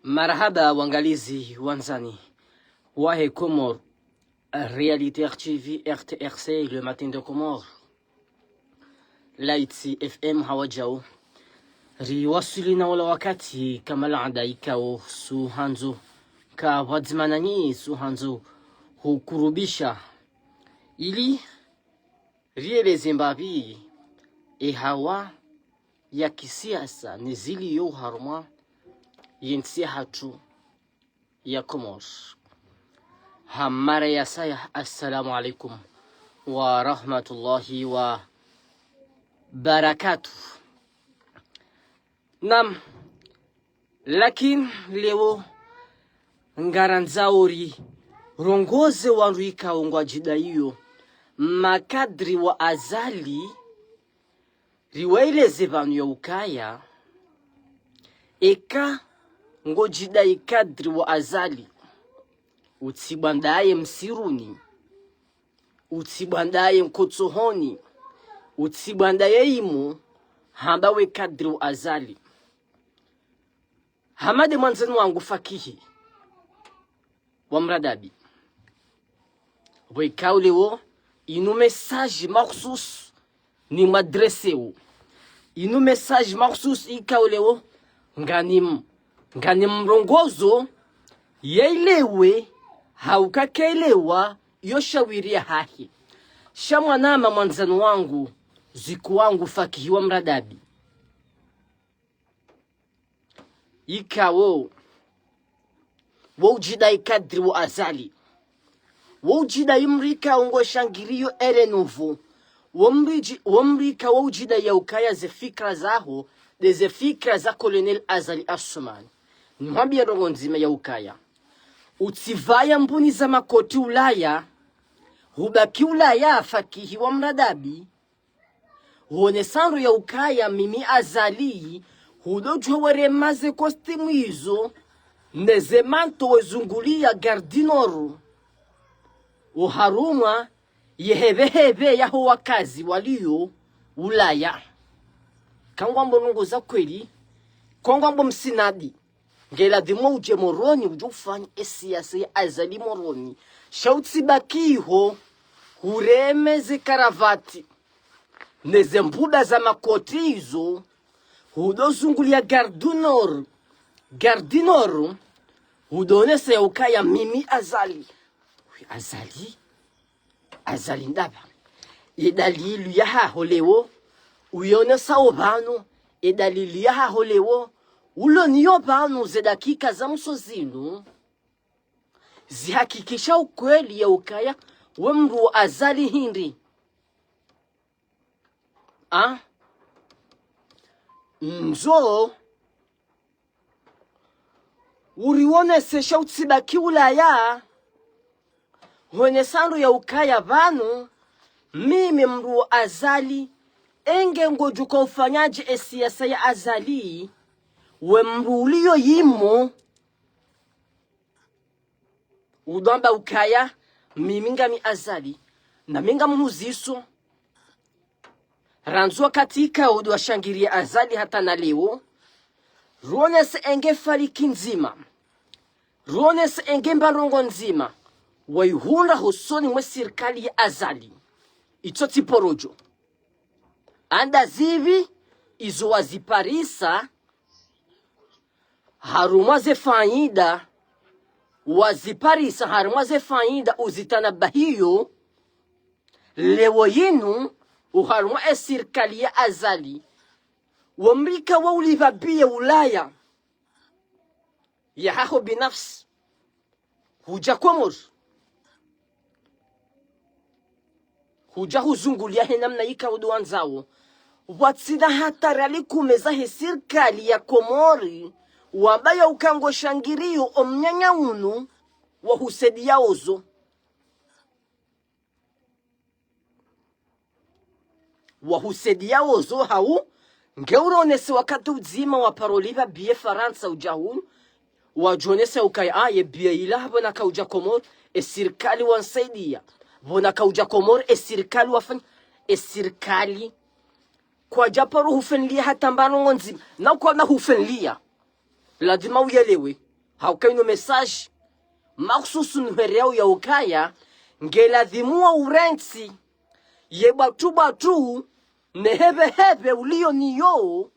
Marhaba wangalizi wanzani Wahe Comores, Réalité RTV, RTRC, le matin de Comores, Laitsi FM hawajao riwasili na wala wakati kama laada ikao suhanzo ka wadzimanani suhanzo hukurubisha ili rieleze mbavi hawa ya kisiasa nizili yo harma yinsia hatu ya Comores. Hamara ya saya, assalamu alaikum wa rahmatullahi wa barakatuh. Nam, lakin leo ngaranzauri rongoze wanruika ongwa jidaiyo makadri wa azali riwaileze vanu ya ukaya eka ngojidai kadri wa azali utsibandaye msiruni, utsibandaye mkotsohoni, utsibandaye imu hambawe kadri wa azali. Hamade mwanzani wangu fakihi wa mradabi wekauleo inu message makhsus ni madreseo, inu message makhsus ikauleo ngani mrongozo yeilewe haukakelewa yoshawiria hahi shamwanama mwanzani wangu ziku wangu fakihi wa mradabi ikawo wujidai kadri wa azali wujidai mrika ungo shangiriyo ere nuvu wamrika wujidai ya ukaya ze fikra zaho ze fikra za Colonel Azali Assoumani mwambia rongo nzima ya ukaya utsivaya mbuni za makoti Ulaya hubaki Ulaya fakihi wa mradabi huonesano ya ukaya mimi azali hudojwa waremaze kostimu hizo neze manto wezungulia gardinoru uharuma yehebehebe yaho wakazi walio Ulaya kangwambo nungo za kweli kangwambo msinadi ngela dimo uje moroni ujufanya siasa ya azali moroni shauti bakiho huremeze karavati neze mbuda za makoti hizo hudozungulia gardinoru hudonese ya ukaya mimi azali ndaba idalilu ya haholewo uyonesa obano idalilu ya haholewo ulo niyo banu ze dakika za msozinu zihakikisha ukweli ya ukaya wemru azali hindi nzo urionese shauti baki Ulaya honesano ya ukaya banu mimi mru azali enge ngojuka ufanyaji siasa ya azali wemrulio yimo udamba ukaya miminga mi azali na minga mnuziso ranzua katika udwa shangiria azali hata na leo ruones enge fariki nzima ruones enge mbarongo nzima waihunda husoni mwe sirikali ya azali itoti porojo anda zivi izo waziparisa harumaze faida waziparisa harumaze faida uzitanabahiyo lewo yinu uharuma sirikali ya azali wamrika wa ulivabia Ulaya ya haho binafsi huja Comores huja huzungulia henamna ika uduanzao watsida hatari kumeza sirikali ya Komori wabaya ukango shangirio omnyanya unu wa husedi ya ozo hau ngeuronese wakati uzima wa paroliva biye Faransa ujahunu wajonese ukaya aye biye ila bona kauja Komori sirikali wansaidia bona kauja Komori sirikali wafanya sirikali kwa japaru hufenlia hata mbano ngonzi na kwa na hufenlia lazima uyelewe haukaino message maksusu nhereo ya ukaya ngeladhimua urensi ye batu nehebe ulio niyo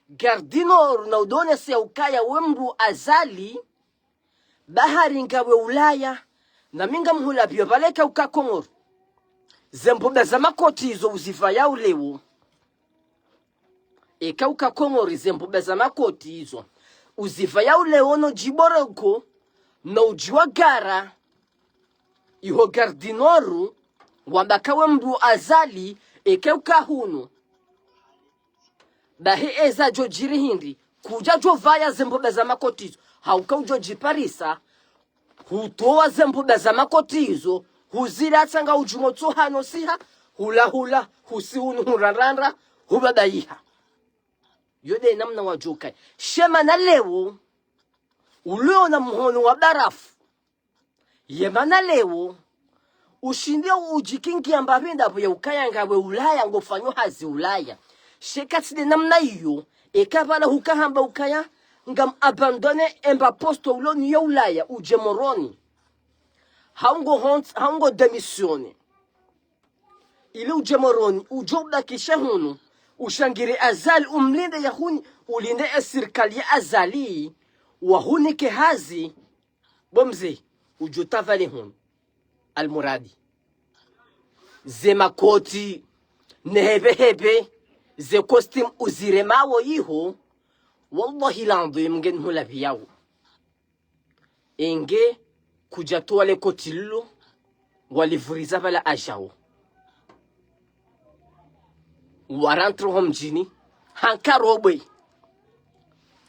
gardino na udone se ukaya wemru azali bahari ngawe Ulaya na minga mhula pia baleka ukakongoro zembobe za makoti izo uziva ya ulewo eka ukakongoro zembobe za makoti izo uziva ya ulewo no jiboroko no ujiwa gara iho gardinoru wambakawe mru azali eka ukahunu bahi eza jojiri hindi kuja jovaya zembobe za makoti izo hauka ujoji parisa hutoa zembobe za makoti izo huzila tsanga ujumotso hano siha hula husihunu huraranda hubabaiha yode namna wajokai shema na lewo ulio na mhono wa barafu yema na lewo ushindia ujikingi ambapenda ya ukaya ngawe Ulaya ngofanyo hazi Ulaya shekatide namna iyo ekabala hukahamba ukaya ngam abandone emba posto uloni ya Ulaya ujemoroni haungo demisione ili ujemoroni ujobda kisha hunu ushangiri azali umlinde ya huni ulinde serikali ya azali wa huni ke hazi bomze ujotavale hunu almuradi ze makoti nehebe ze costume uziremawo iho wallahi lando mgen hula biyawo enge kujatoa le kotillo walivuriza bala ajawo warantro homjini hankarobwe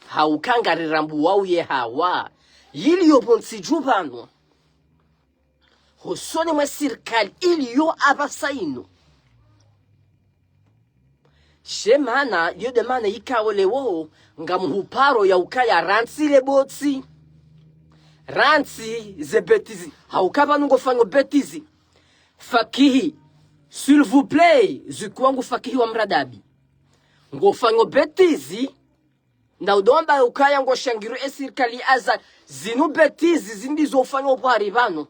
haukangari rambu wau ye hawa yili yobonsi jubano hosone mwa sirkali ili yo abasaino shemana yode mana ikawole wo ngamuhuparo ya ukaya ransi le botsi ransi ze betizi haukaba nungofanyo betizi fakihi s'il vous plaît zikwangu fakihi wa mradabi ngofanyo betizi na udomba ukaya ngoshangiru esirkali aza zinu betizi zindizo ufanyo bwari bano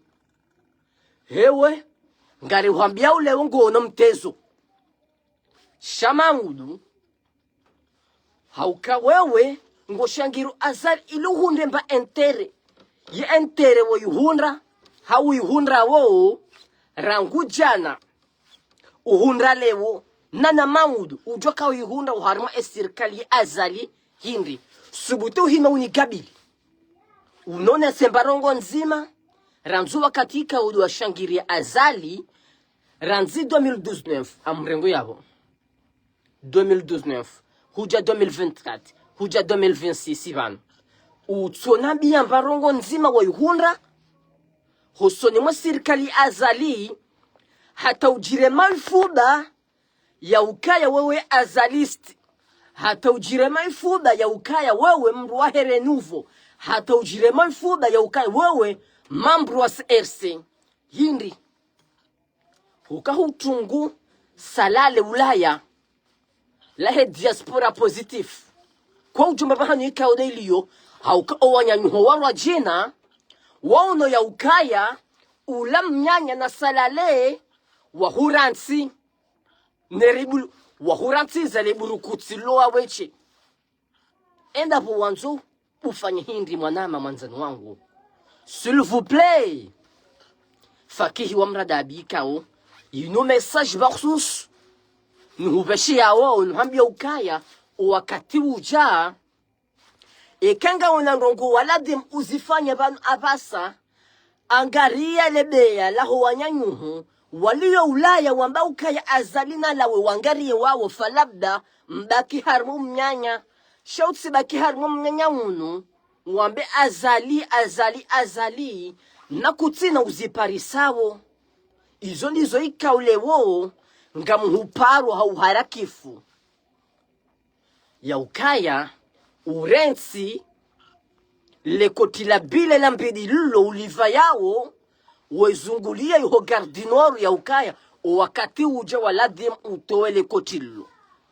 hewe ngari huambia ule ngono mtezo shamangudu hauka wewe ngoshangiru azali iluhunde mba entere ye entere wo yuhundra hau yuhundra wo rangu jana uhundra lewo nana mangudu ujoka yuhundra uharma esirkali azali hindi subutu hima unikabili unone sembarongo nzima ranzuwa katika udu wa shangiri azali ranzi 2019 amrengo yabo 2019 huja 2024 huja 2026 bana utsona biamba rongo nzima wa yuhundra hosoni mwa serikali azali hata ujire malfuda ya ukaya wewe azalist hata ujire malfuda ya ukaya wewe mruwa herenuvo hata ujire malfuda ya ukaya wewe mambru wa CRC hindi hukahutungu salale Ulaya lahe diaspora positif kwa ujumba bahanu ika udailiyo hauka owanyanyuho warwa jina waono ya ukaya ulam nyanya na salale wahuransi neribulu wahuransi zaleburu kutsiloa weche enda po wanzo ufanye hindi mwanama mwanzani wangu s'il vous plaît fakihi wa mradabi ikao ino message baksus nuhubeshi yawo nuhambia ukaya wakati uja ekanga onanrongo waladim uzifanya banu abasa angaria lebeya laho wanyanyuhu waliyo Ulaya wamba ukaya azalina lawe wangarie wawo falabda mbaki harmu mnyanya shautsi baki harmu mnyanya unu wambe azali na kutina uziparisawo izo ndizo ikaulewo ngamuhuparo hauharakifu ya ukaya urensi lekotila bile la mpedi lulo uliva yawo wezungulia yuho gardinoru ya ukaya wakati uja waladim utowe lekotilo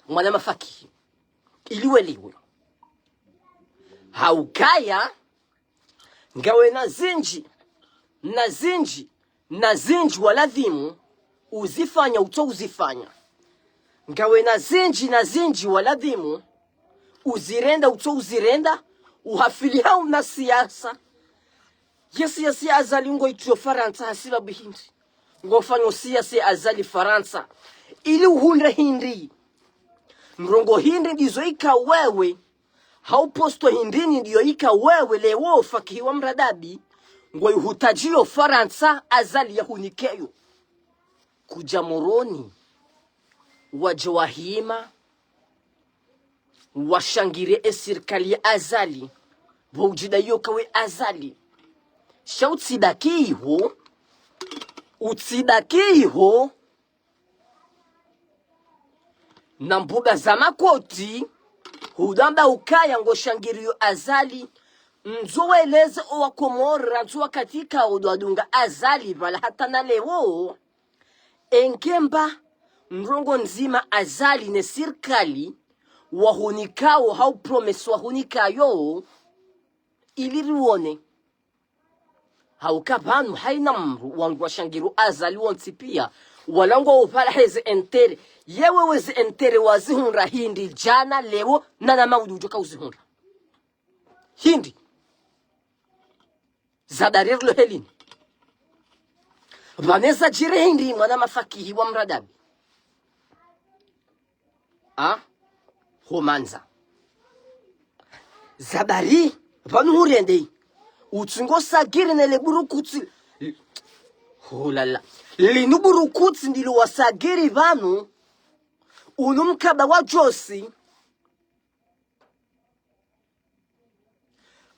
mwana mafaki iliwe liwe haukaya ngawe na zinji waladhimu uzifanya uzifanya. Ngawe na zinji waladhimu uzirenda uzirenda uhafili hao na siasa. Yesi azali ngo ituyo Faransa hasiba bihindi. Ngo fanyo siasa azali Faransa. Ili uhunre hindi. Mrongo hindi ndizo ika wewe. Hauposto hindini ndiyo ika wewe lewo fakiwa mradabi. Ngo yuhutajio Faransa azali ya hunikeyo. Kujamoroni. Wajawahima. Washangire serikali azali. Wujida yokawe azali. Sha utsidakiho na mbuga za makoti hudamba ukaya ngo shangiriyo azali nzoweleze owakomora nzuwa katika odwadunga azali vala hata na lewo enkemba mrongo nzima azali ne sirkali wahunikao hau promise wahunikayo iliriwone haukapanu haina mru wangu washangiru azali wonsi pia walango upala heze entere yewe weze entere wazihunra hindi jana lewo nana maudu ujoka uzihunra hindi zadarirlo helini vaneza jire hindi mwana mafakihi wa mradabi homanza zabari vanu hurendei utsungo sagiri nele burukutsi holala linu burukutsi ndilo wasagiri vanu unumkaba wa josi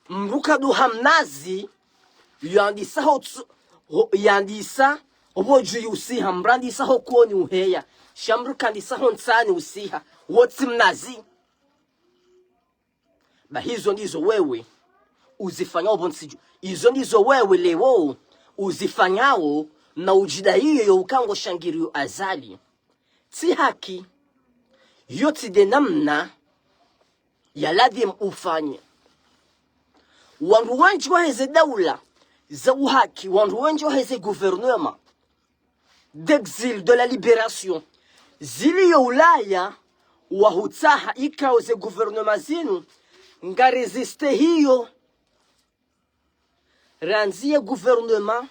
mrukadu hamnazi yandisa oboju yusiha mbrandisa hokoni uheya shamrukandisa honsani usiha wotsi mnazi bahizo ndizo wewe uzifanyao bonsijo izo ndizo wewe lewo uzifanyao na ujida hiyo ukango shangiriyo azali ti haki yoti de namna ya ladhim ufanye wandu wenji waheze daula za uhaki wandu wenji waheze gouvernement d'exil de la libération zili ya ulaya wahutaha ikao ze gouvernement zinu nga resiste hiyo ranzie gouvernement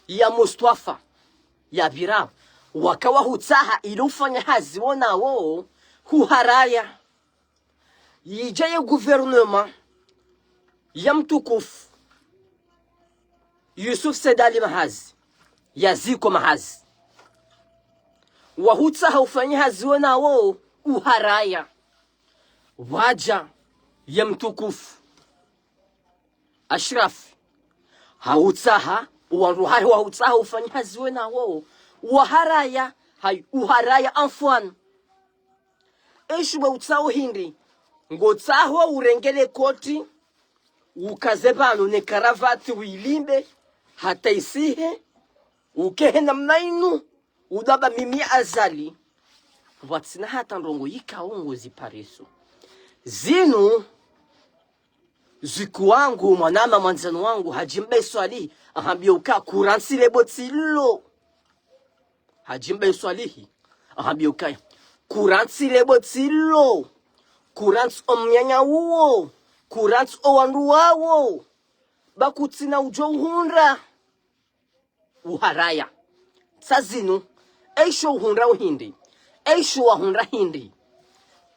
ya Mustafa ya Birab wakawa hutaha ilufanya hazi wona wo huharaya yijaye gouvernement ya mtukufu Yusuf Sedali Mahazi yaziko Mahazi wahutaha ufanya hazi wona wo uharaya waja ya mtukufu Ashraf hautaha waruhari wautaha ufanyazi wena wao waharaya hay uharaya anfwan eshuba utsaho hindi ngotsaho urengele koti ukazebano ne karavati wilimbe hata isihe ukehena mnainu udaba mimi azali watsina hata ndongo yikaongo zipariso zinu ziku wangu mwanama mwanzano wangu hajimbe swali ahambia uka kuransi lebo tilo hajimbe swalihi ahambia uka kuransi lebo tilo kuransi omnyanya uo kuransi owandu wawo bakutina ujo uhunra uharaya sazinu eisho uhunra uhindi eisho wahunra hindi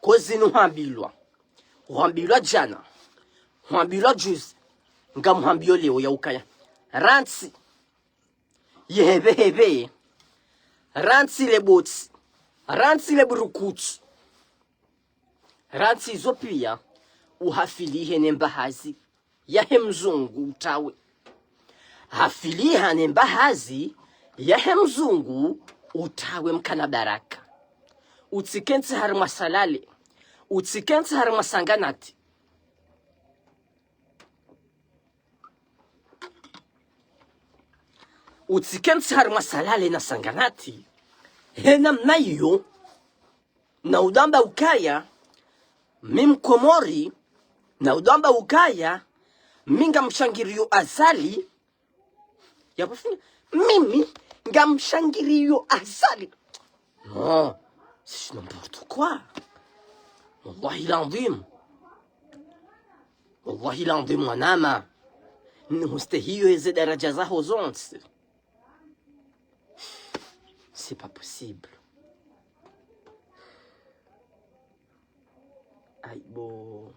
kozinu hambilwa jana Mwambilo juzi, nga mwambilo leo ya ukaya. Ransi, yehebe, ransi le boti, ransi le burukutu. Ransi izo pia, uhafilihe nembahazi, yahe mzungu utawe. Hafiliha nembahazi, yahe mzungu utawe mkana baraka. Utikensi harma salale, utikensi harma sanganati. Utikensi harma salale na sanganati hena mnayo na udamba ukaya mimkomori na udamba ukaya minga mshangirio azali ya bafuna mimi ngamshangirio azali non c'est n'importe quoi wallahi landim mwanama nustahio hizi daraja zao zonte c'est pas possible. Aibo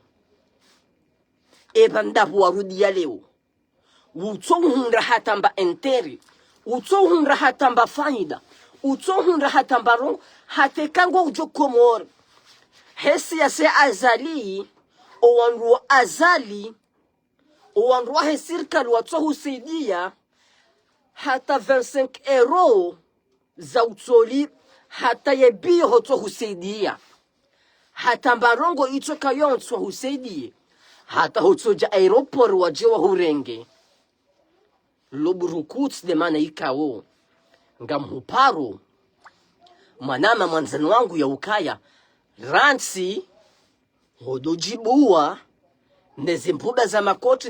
ebanda warudia leo utohunra hatamba enteri utohunra hatamba faida utohunra hatamba rongo hatekango ujokomor hesi ya se azali owanru azali owanru hesirkal watohu saidia hata 25 euro za utoli hata yebi hoto husaidia hata mbarongo ito kayonswa husaidie hata hotoja aeroport wajewa hurenge loburukuts de mana ikawo ngamhuparo manama mwanzani wangu ya ukaya ransi hodojibua neze mbuga za makoti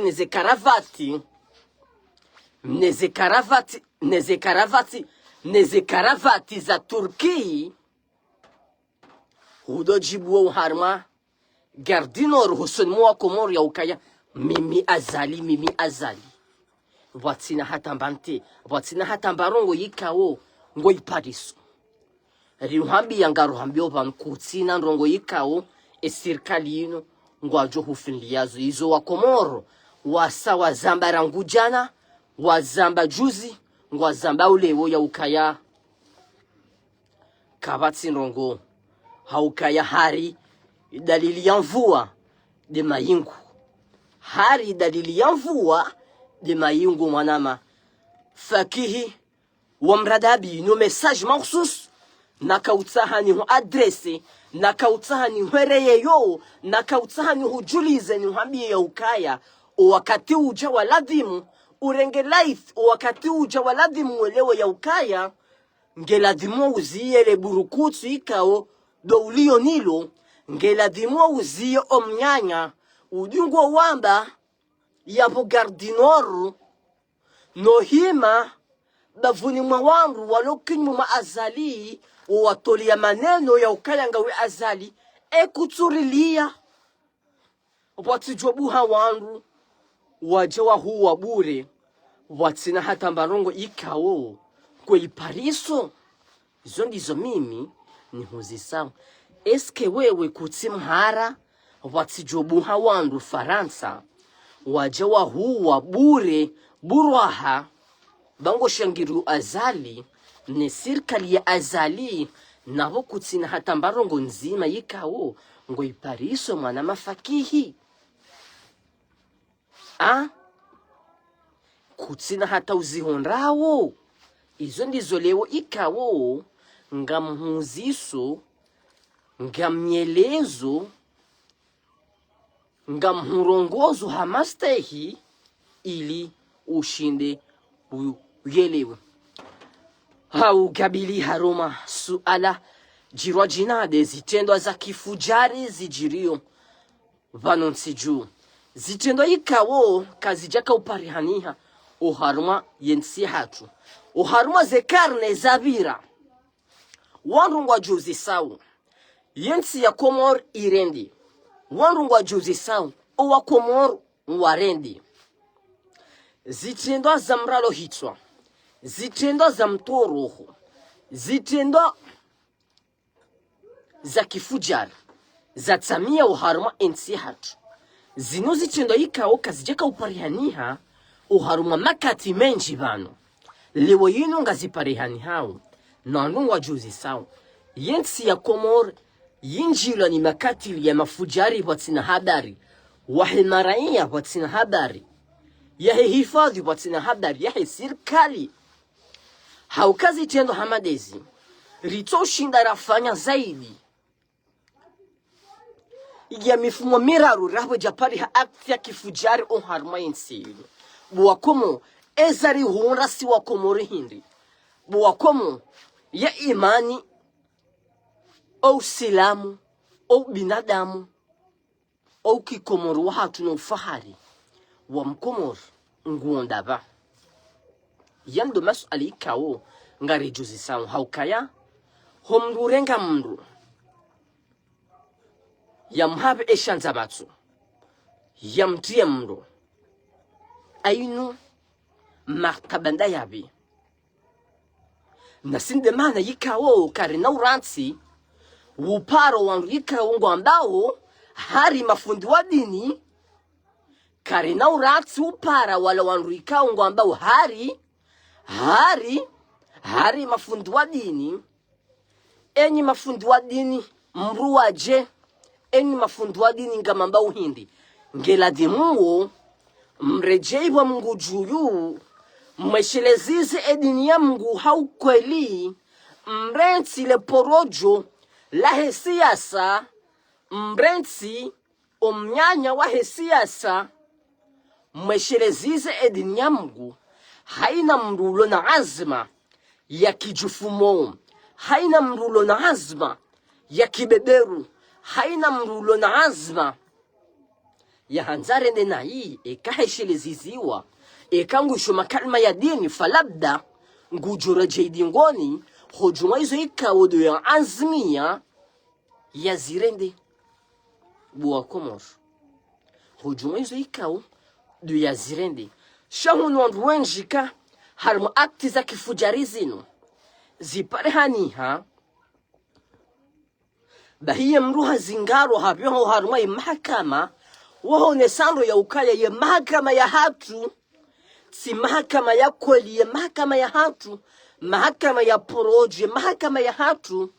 neze karavati za Turki hodojibua uharma gardinor husun mwa komor ya ukaya mimi azali watsina hatambante watsina hatambarongo yikawo ngo ipariso rihambi yangaruhambio vankutsina ndongo yikawo esirkali ino ngwajo hufinliazo izo wa Komoro wasawa zamba rangujana wazamba juzi ngwazamba ulewo ya ukaya kabatsi ndongo haukaya hari dalili ya mvua de mayingu hari dalili ya mvua de mayingu mwanama fakihi wa mradabi no message mahsus nakautahani hu adresse nakautahani hwereye yo nakautahani hujulize ni hambie ya ukaya wakati uja waladhimu urenge life wakati uja waladhimu welewe ya ukaya ngeladhimu uziye le burukutsu ikao do ulio nilo ngeladhimu uziye omnyanya udungo wamba yapo gardinoru nohima bavuni mwa wangu walokinyu maazali watolia maneno ya ukaya ngawe azali ekuturilia watijobuha wangu wajewa huwa bure watsina hata mbarongo ikawo kwe ipariso izo ndizo mimi ni huzisao eske wewe kutsimhara watijobuha wangu Faransa wajewa huwa bure burwaha bango shangiru azali ne sirkali ya azali nabo kutsina hata mbarongo nzima yikawo ngo ipariso mwana mafakihi kutsina hata uzihonrawo izo ndizo leo ikawo ngamhuziso ngamnyelezo ngamhurongozo hamastehi ili ushinde uyelewe haugabili haroma suala jirwa jinade zitendwa za kifujari zijirio vanonsiju zitendwa ikawo kazijaka uparihaniha uharuma yensi hatu uharuma ze karne zabira wanrungwa juzi sawu yensi ya Komor irendi wanrungwa juzi sawu owa Komor warendi zitendwa za mralo hitwa zitendwa za mtoroho zitendwa za kifujari za tsamia uharuma ensi hatu zino zitendwa ikawo kazijaka uparihaniha uharuma makati menji bano lewo yino ngaziparihani hao nanungwa juzi sawo yensi ya Komor yinjila ni makati ya mafujari watsina habari wahimaraia watsina habari yahe hifadhi watsina habari yahe sirkali haukazi tendo hamadezi ritoshinda rafanya zaidi ya mifumo miraru rahwe japari ha akti ya kifujari haruma yensi buwakomo ezari honra si wakomori hindi buwakomo ya imani au silamu au binadamu au kikomoru wahatu na ufahari wa mkomor nguondaba yando maswali ikawo ngari juzi sawu haukaya homrurenga mru yamhabe eshanza batsu yamtie mru ayinu martabanda yabi nasinde mana yikawo karina uransi wuparo wangu yikawo ngwambao hari mafundi wa dini karina uransi upara wala wangu yikawo ngwambao hari mafundi wa dini enyi mafundi wa dini mruwaje enyi mafundi wa dini ngamamba uhindi ngeladimuo mrejeiwa Mungu juyu mweshelezize edini ya Mungu haukweli mrensi le porojo la hesiasa mrensi omnyanya wa hesiasa mweshelezize edini ya Mungu haina mrulo na azma ya kijufumo haina mrulo na azma ya kibeberu haina mrulo na azma ya hanzare ndena hii ekahesheleziziwa ekangusho makalma ya dini falabda ngujura jeidingoni hojuma hizo ikawodo ya azmia ya zirende buwa komor hojuma hizo ikawo do ya zirende shahunu wanduwenjika harmu akti za kifujarizino zipare haniha bahiye mruha zingaro habyoho harumai mahakama waho nesando ya ukaya ye mahakama ya hatu si mahakama ya kweli ye mahakama ya hatu mahakama ya poroje mahakama ya hatu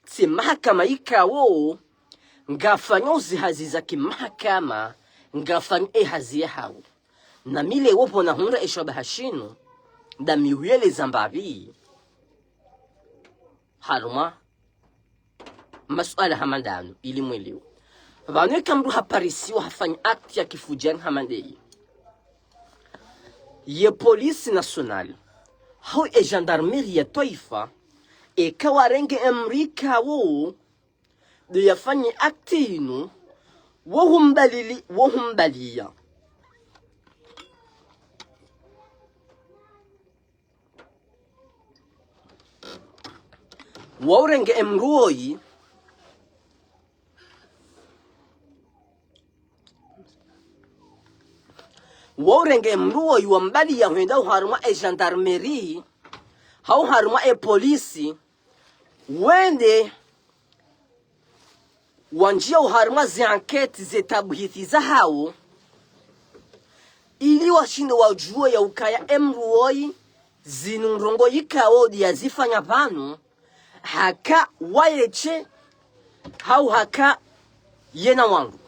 si mahakama ikawo ngafanyozi haziza ki mahakama ngafanyo hazi ya hao na mile wopo na hunra eshoba hashino da miwele zambabi haruma masuala hamandano ili mweleo vanwe kamru haparisi wa hafanya akti ya kifujan hamandei ye polisi nationale hau e gendarmerie ya toifa e kawarenge emrika wo de yafanye akti inu wohumbalia waurenge emruoi waurenge mruo yuambali ya huenda uharuma e gendarmerie hau haruma e polisi wende wanjia uharuma zi anketi zetabuhithi za hao ili washinde wajua ya ukaya emruoi zinunrongo yikao ya zifanya panu haka waeche hau haka yena wangu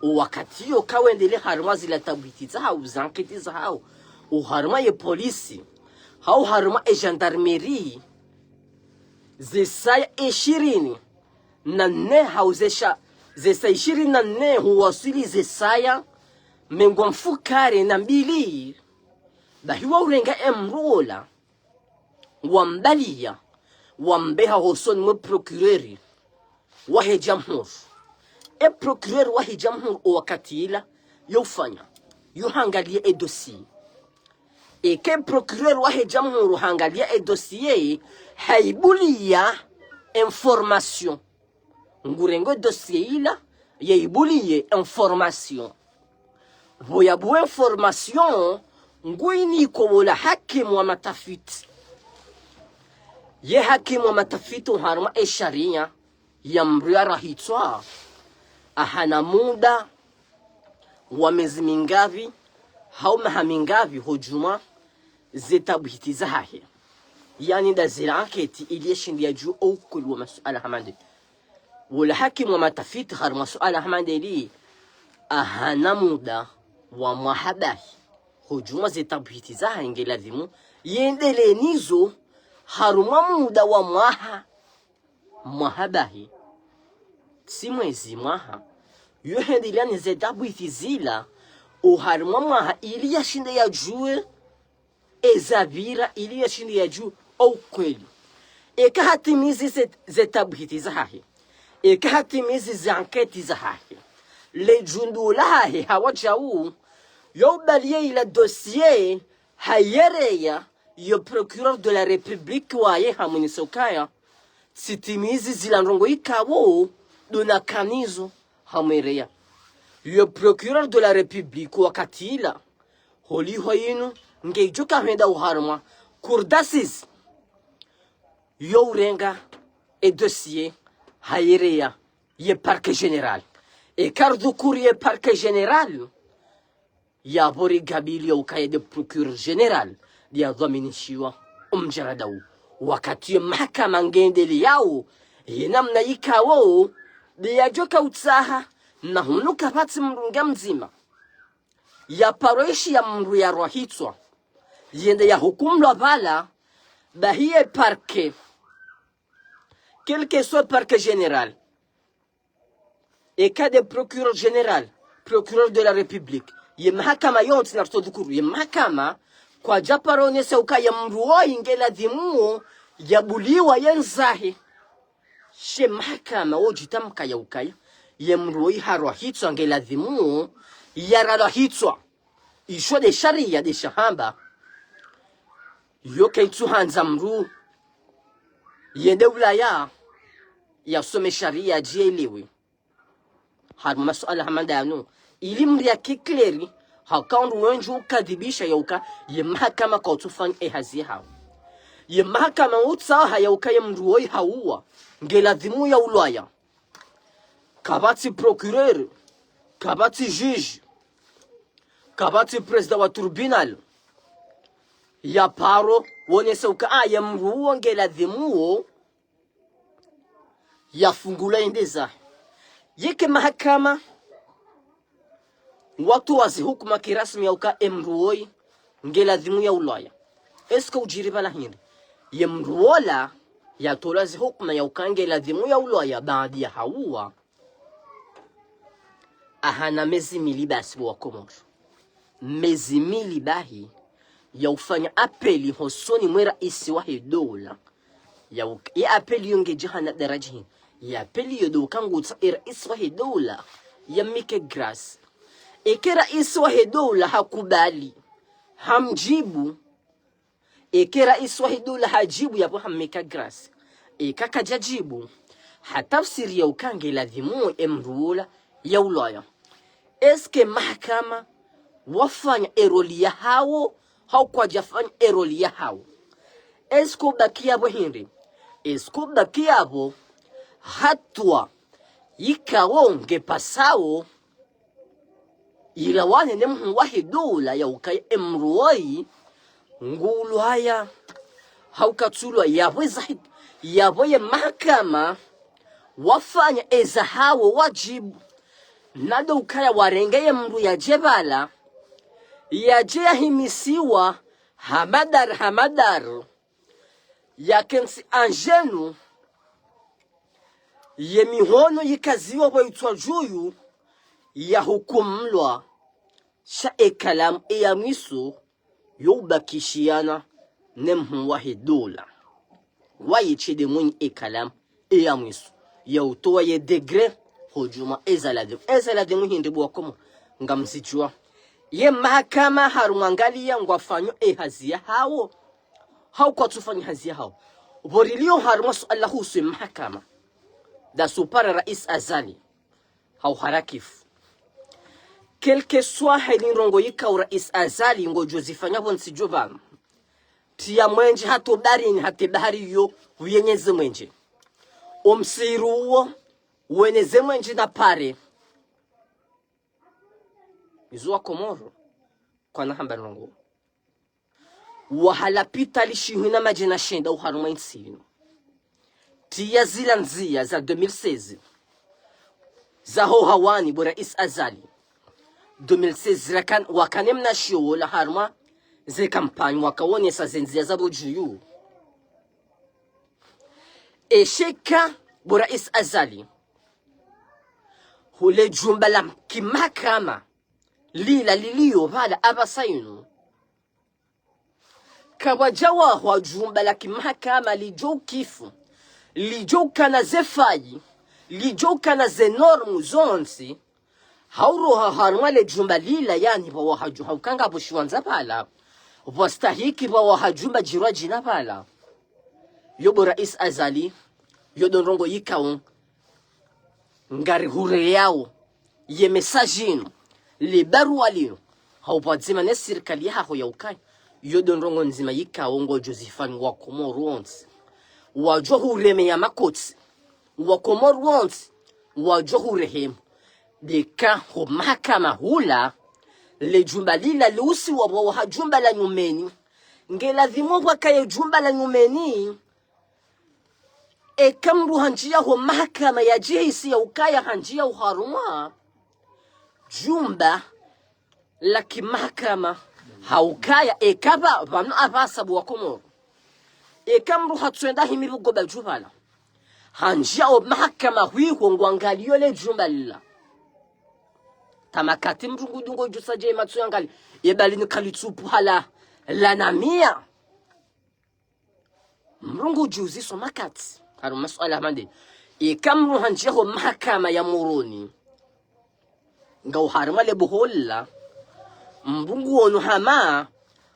wakati yo kawendele haruma zila tabiti za hao zanketi za hao uharuma ye polisi hau haruma e gendarmerie zesaya 24 hau zesa 24 huwasili zesaya mengwa mfukare na mbili bahiwa urenga emrola wambalia wambeha hoson mwe procureri wahe jamhur e procureur wahi jamhur wakati ila yofanya yohangalia e dossier e ke procureur wahi jamhur hangalia e dossier haibulia information ngurengo dossier ila yaibulie information boyabu information nguini ko wala hakimu wa matafiti ye hakimu wa matafiti haruma e sharia ya mriara hitwa ahana muda wa miezi mingavi hau maha mingavi hujuma zetabuhiti zahahe yani da ziranketi iliyeshindia juu au kulu wa masuala hamande wala hakimu wa matafiti haruma masuala hamande li ahana muda wa mahabahi hujuma zetabuhiti zahahe ngelazimu yendele nizo haruma muda wa mahabahi si mwezi mwaha yohendilia nizedabu itizila uharuma mwaha ili ya shinde ya juu ezabira ili ya shinde ya juu au kweli eka hatimizi zetabu itizahahi eka hatimizi zanketi zahahi le jundu lahahi hawajau yo baliye ila dossier hayereya yo procureur de la République waye hamuni sokaya sitimizi zilandrongo ikawo dona kanizo hamereya yo procureur de la République wakati ila holi hoyinu ngejoka henda uharma kurdasis yo urenga e dossier hayereya ye parquet général e cardu courrier parquet général ya bori gabili ya ukaya de procureur général ya dhaminishiwa umjaradau wakati mahakama ngendeli yao yenamna ikawo ya joka utsaha na hunuka pati mrunga mzima ya paroishi ya mru ya rohitswa yende ya hukumlwa bala bahie parquet quel que soit parquet général et cas de procureur général procureur de la République ye mahakama yonti na tutodukuru ye mahakama kwa japarone seuka ya mruo ingela dhimuo ya buliwa yenzahi she mahakama ojitamka ya ukaya ye mruo harwa hitso angela dhimuo ya rala hitso isho de sharia de shahamba yoke ituhanza mru yende ulaya ya some sharia jieliwi harma masuala hamadanu ili mria kikleri hakaundu wenju kadhibisha yauka ye mahakama kwa utufanya hazi hao ye mahakama utsaha yauka ye mruoi hauwa ngeladhimu ya ulaya kabati procureur kabati juge kabati president wa tribunal ya paro wone sauka ye mruo ngeladhimu ya fungula indeza yeke mahakama watu wazi hukuma kirasmi yauka emruoi ngeladhimu ya ulaya eska ujiriba la hindi ye mruola ya tolazi hukuma yauka ngeladhimu ya ulaya baadi ya hauwa ahana mezi mili basi wa Komoro mezi mili bahi ya ufanya apeli hosoni mwera isi wa hidola ya apeli yonge jihana darajihin ya apeli yodo kangu tsa isi wa hidola ya mike grass eke rais wa dola hakubali hamjibu eke rais wa dola hajibu yapo hammeka grass kaka jajibu hatafsiri ya ukange ladhimu emruola ya ulaya eske mahakama wafanya eroli ya hao hau kwa jafanya eroli ya hao esko bakia bo hindi esko bakia bo hatwa yikawonge pasao ila wane nemu wahidola ya ukaya emruoi ngulu haya haukatulwa yabwe mahakama wafanya ezahawo wajibu nado ukaya warengeye mru ya jebala ya jea himisiwa hamadar ya kensi anjenu ye mihono yikaziwa kwa itwa juyu ya hukumlwa sha ekalam ya miso yobakishiana nemhu wahidola wayichide mwenye ekalam ya miso ya utowa ye degre hujuma ezalade muhindi buwa komo ngamsijua ye mahakama harungangalia ngwafanyo hazia hao hau kwa tufanya hazia hao borilio harunga suala husu mahakama da supara rais azali hau harakifu quelque soit hailinrongo yika rais azali ngo jozifanya bonsi jovan tia mwenje hato darini hate bahari yo uyenyeze mwenje omsiruo ueneze mwenje na pare izuwa Komoro kwa nahamba rongo wahalapita lishihuna majena shenda uharuma insino tia zila nzia za 2016 za ho hawani bo rais azali 2016 wakanemna shio la harma ze kampani wakawone sa zenzia za bojuyu esheka bo rais azali hule jumba la kimakama lila lilio bala abasayinu kawajawa wa jumba la kimakama lijo kifu lijo kana zefayi lijo kana zenormu zonsi hauro harumale jumba lila yani wa haju haukanga bushiwanza pala wastahiki wa hajumba jirwa jina pala yobo rais azali yodonrongo yikao ngari hure yao ye messagino le barua lino haupadzima ne serikali yako ya ukai yodonrongo nzima yikao ngo Josephine wa Comoros wajo hureme ya makoti wa Comoros wajo hurehemu deka ho mahakama hula le jumba lila lusi wa hajumba la nyumeni ngela dhimo wakaye jumba la nyumeni kamru hanjia ho mahakama ya jihisi ya ukaya hanjia uharuma jumba la kimahakama haukaya kaba vanu abasabu wa Komoro kamru hatuenda himibugo bajubala hanjia ho mahakama huiho ngwangalio le jumba lila tamakati mrungu dungo jusaje matsu yangali yebali ni kalitsupu hala lanamia mrungu juzi so makati haru masuala mande kamru hanjeho mahakama ya Moroni ngau harma le buholla mrungu onu hama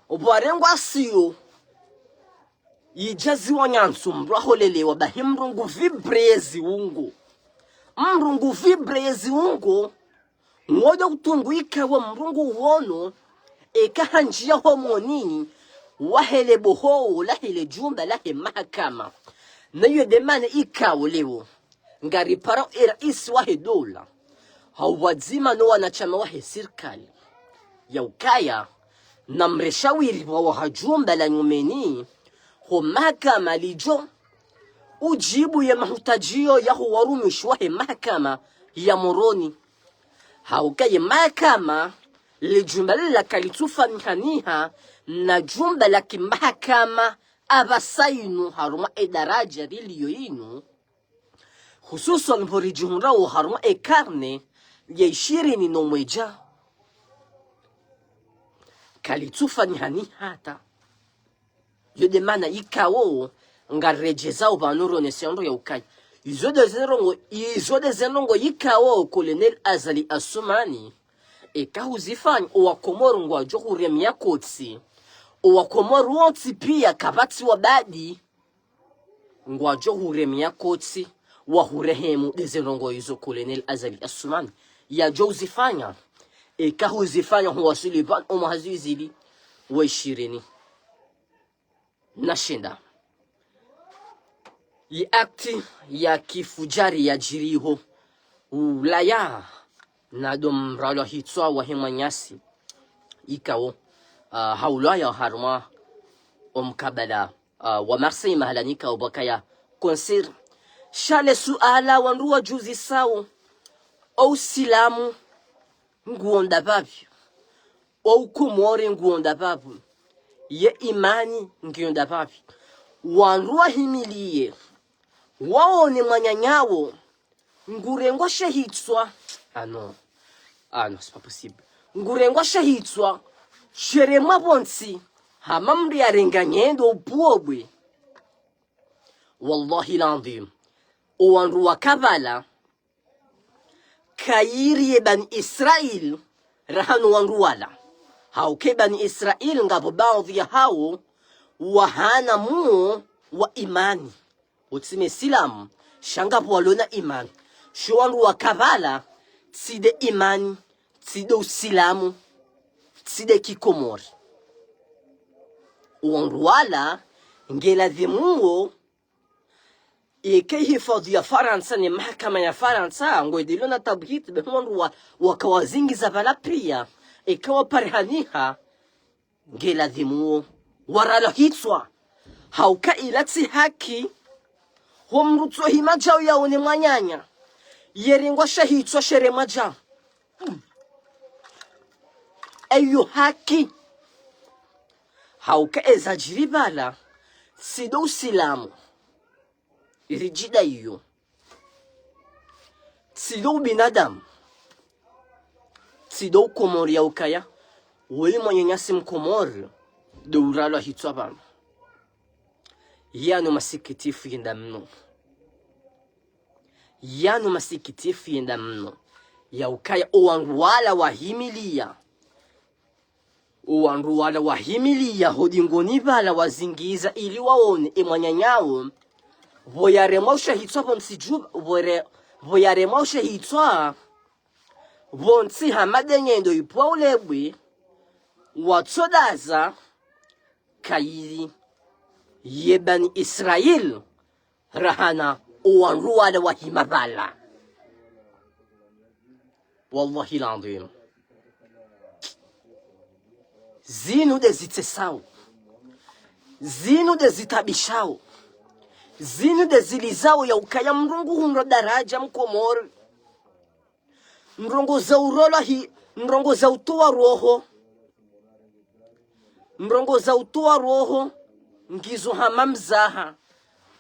obwarengo asiyo yijazi wanyansu mraholele wabahimrungu vibrezi ungo mrungu vibrezi ungo ngoja kutunguika wa mrungu wono hanjia homoni wahele boho lahele jumba lahe mahakama na yo demane ikawo leo ngari para rais wahe dola hawazima no wanachama wahe serikali ya ukaya na mreshawiri wa hajumba la nyumeni ho mahakama lijo ujibu ya mahutajio ya huwarumishi wahe mahakama ya Moroni haukaye mahakama le jumba la kalitufa nkaniha na jumba la kimahakama abasainu haruma daraja liliyo inu hususan hori jumra wa haruma karne ya 21 kalitufa nkani hata yode mana ikawo ngarejeza ubanuro nesiondo ya ukai izode zenongo yikawo Colonel Azali Assoumani kahuzifanya uwa Komoro ngwa johuremi ya kotsi uwa Komoro wonti pia kabati wa badi ngwa johuremi ya kotsi wa hurehemu dezenongo izo Colonel Azali Assoumani ya johuzifanya kahuzifanya huwa Suliban umahazizili wa 20 nashinda yi akti ya kifujari ya jiriho ulaya na dom ralo hitwa wa hemanyasi ikawo haulaya harma omkabala wa Marseille mahalanika ubakaya konsir shale suala wanruwa juzi sawo au silamu nguonda babi au kumore nguonda babu ye imani ngionda babi wanruwa himilie wao ni manyanyawo ngurengwa shahitswa no c'est pas possible ngurengwa shahitswa sherema bonsi hamamri arenganyendo upuobwe wallahi landim uwanru wa kabala kayiri bani Israel rahanu wanru wala hauke bani Israel ngabo baadhi ya hao wahana muo wa imani utsime silamu shangapo walona imani shuwanru wa kabala tside imani tside usilamu tside kikomori uwanru wala ngela dhimuo hifadhi ya Faransa ni mahakama ya Faransa ngoedilona tabhit behuwanru wakawazingi za vala pia ikawa parihaniha ngela dhimuo warala hitswa hauka ilati haki homrutso himajao yao ni mwanyanya yerengwa shahitswa shere maja ayo haki hauka ezajiribala sido usilamu irijida iyo sido binadamu sido komori ya ukaya wali mwanyanyasi mkomori douralo hitswa bana yano masikitifu yenda mno ya ukaya owanruwala wahimilia hodingoni bala wazingiza ili waone emwanyanyawo voyarema ushahitwa vonsijuba voyarema ushahitwa vonsi hamadenyendo ipwa ulebwe watsodaza kairi yebani Israel rahana owanruwala wahimabala. Wallahi العظيم zinu dezitesao, zinu dezitabishao, zinu dezilizao ya ukaya mrungu hunro daraja mkomori mrongo za urola mrongo za utoa roho, mrongo za utoa roho ngizo hama mzaha,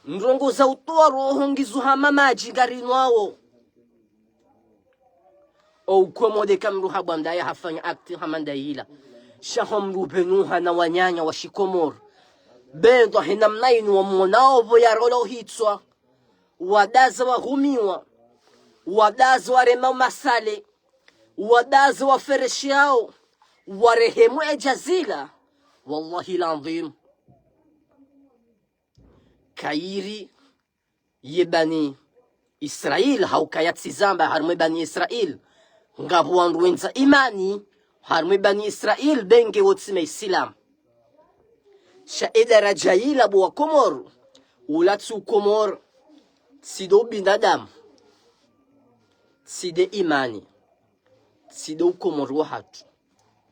mrongo za utoa roho ngizo hama maji garinwao o komode kamru habanda ya hafanya akti hamanda hila shahomru benuha na wanyanya wa shikomor bendo hinamnainu wa mwanao voyarolo hitswa wadaza wa humiwa wadaza wa rema masale wadaza wa fereshiao warehemu ejazila. Wallahi العظيم kairi yebani Israel haukayatsi zamba harmwe bani Israel ngabu wanruenza imani harmwe bani Israel benge wotsime Islam shaida rajaila buwa Komor ulatsu Komor sido binadamu side imani sido Komor wahatu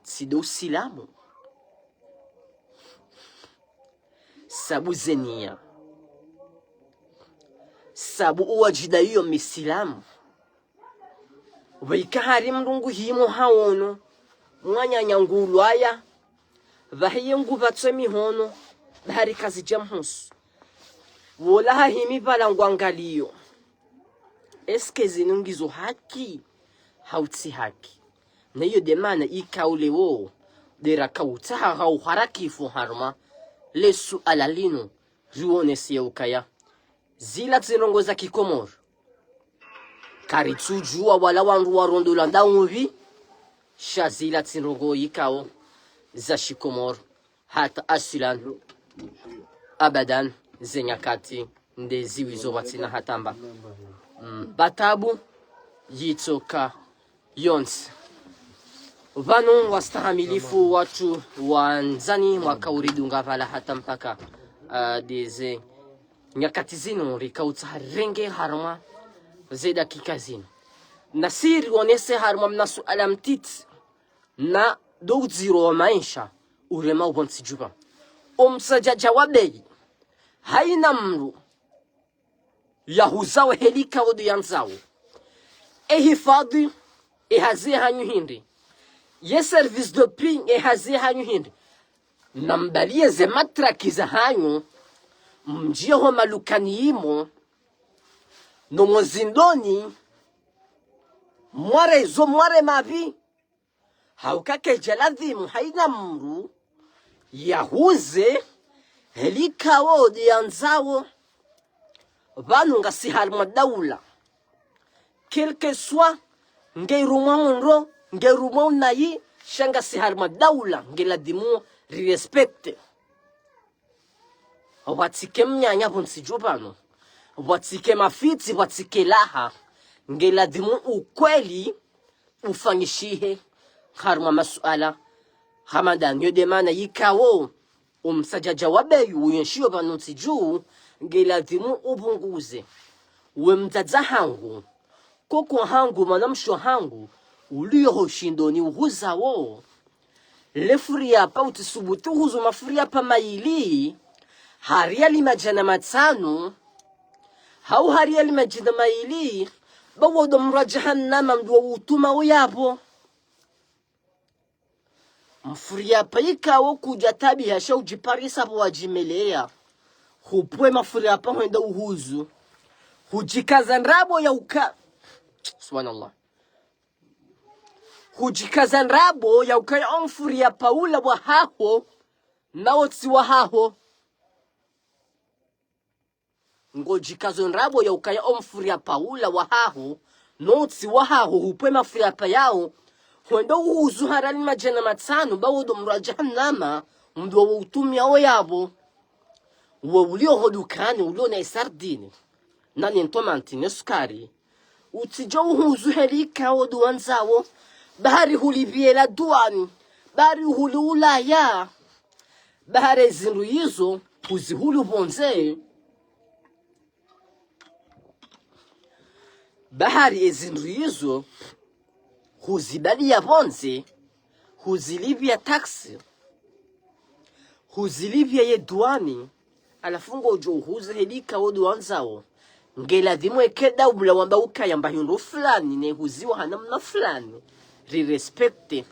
sido silamu sabu zenia sabu uwajida iyo misilamu waikahari mrungu himo haono mwanyanya ngulwaya vahiye nguvatwe mihono bahari kazi jamhusu wola hahimi vala ngwangaliyo eske zinungizo haki hautsi haki na iyo demana ikaule wo dera kautaha hau harakifu harma lesu alalino riwone siya ukaya zila zinongo za Kikomor karitujua wala wangu warondola ndaumvi shazila zinongo yikao za Shikomor hata asilan abadan zenyakati ndeziwizo watina hatamba batabu yitoka yons vanu wastahamilifu watu wanzani wakauridu vala hata mpaka deze nyakati zino rikautsa renge harma zeda kikazino nasiri onese harma mnasu alamtit na douziro wa maisha urema ubonsi juba omsajaja wabei haina mru yahuzawe helika wadu yanzawo ehifadhi ehazi hanyu hindi ye service de prix ehazi hanyu hindi nambalie ze matraki za hanyu mjiho malukani imo no mozindoni mware zo mware mavi haukake jaladhimu haina mru yahuze helika wodi yanzawo vanu nga sihalma daula quelque soit ngeirumwanro ngeirumwanayi shanga sihalma daula ngeladimu respecte watike mnyanya bonsijubano watike mafiti watike laha ngeladimu ukweli ufanyishihe harma masuala hamadan yodemana yikawo umsajaja wabeyu uyenshiyo banunsi juu ngeladimu ubunguze we mtaza hangu koko hangu manamsho hangu uliyo shindoni uhuza wo lefuria pa utisubutu huzu mafuria pa maili hariali majana matano hau hariali majana maili bawo domra jahannama mduwa utuma uyabo mfuria pa ikawo kuja tabi hasha ujiparisa po wajimelea hupwe mafuria pa huenda uhuzu hujikaza nrabo ya uka subhanallah hujikaza nrabo ya ukaya omfuria paula wa haho na otsi wa haho ngojikazo nrabo ya ukaya omfuria paula wa haho notsi wahaho hupwe mafia pa yao huendo uzu harani majana matano bawo do mrajahannama mdo utumia oyabo wo ulio hodukani ulio na sardine nani ntomanti ne sukari utijo uzu helika odu wanzawo bahari hulibiela duani bahari huli ulaya bahari zinru yizo huzihulu bonze bahari ezinru yizo huzibali ya bonze huzilibia taksi huzilibia ye duani alafungo ujo huzihelika odu wanzawo ngela dhimwe keda ubula wamba ukaya mbahiundu fulani ne huziwa hanamna fulani respecte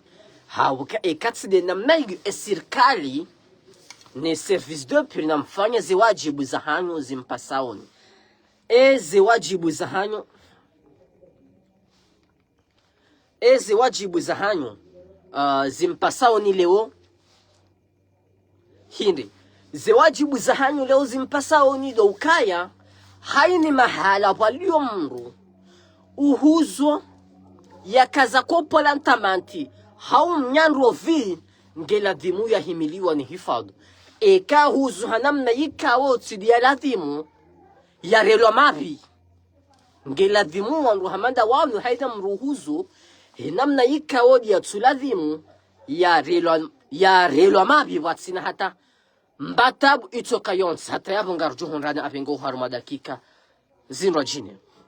hauka ekatsi namna esirkali ne service de pili na mfanya ziwajibu za hanyo zimpasaoni ziwajibu za hanyo ziwajibu za hanyo zimpasaoni leo hindi ziwajibu za hanyo leo zimpasaoni do ukaya haini mahala walio mru uhuzo ya kaza kopola ntamanti hau mnyanro vi ngela dhimu ya himiliwa ni hifadhu eka huzu hanamna yika wotsi diya ladhimu ya relwa mabi ngela dhimu wanru hamanda wanu haida mruhuzu hinamna yika wodi ya tsuladhimu ya relwa mabi watsina hata mbatabu itoka yonsi hata yabu ngarjuhun rana apengo haruma dakika zinro jine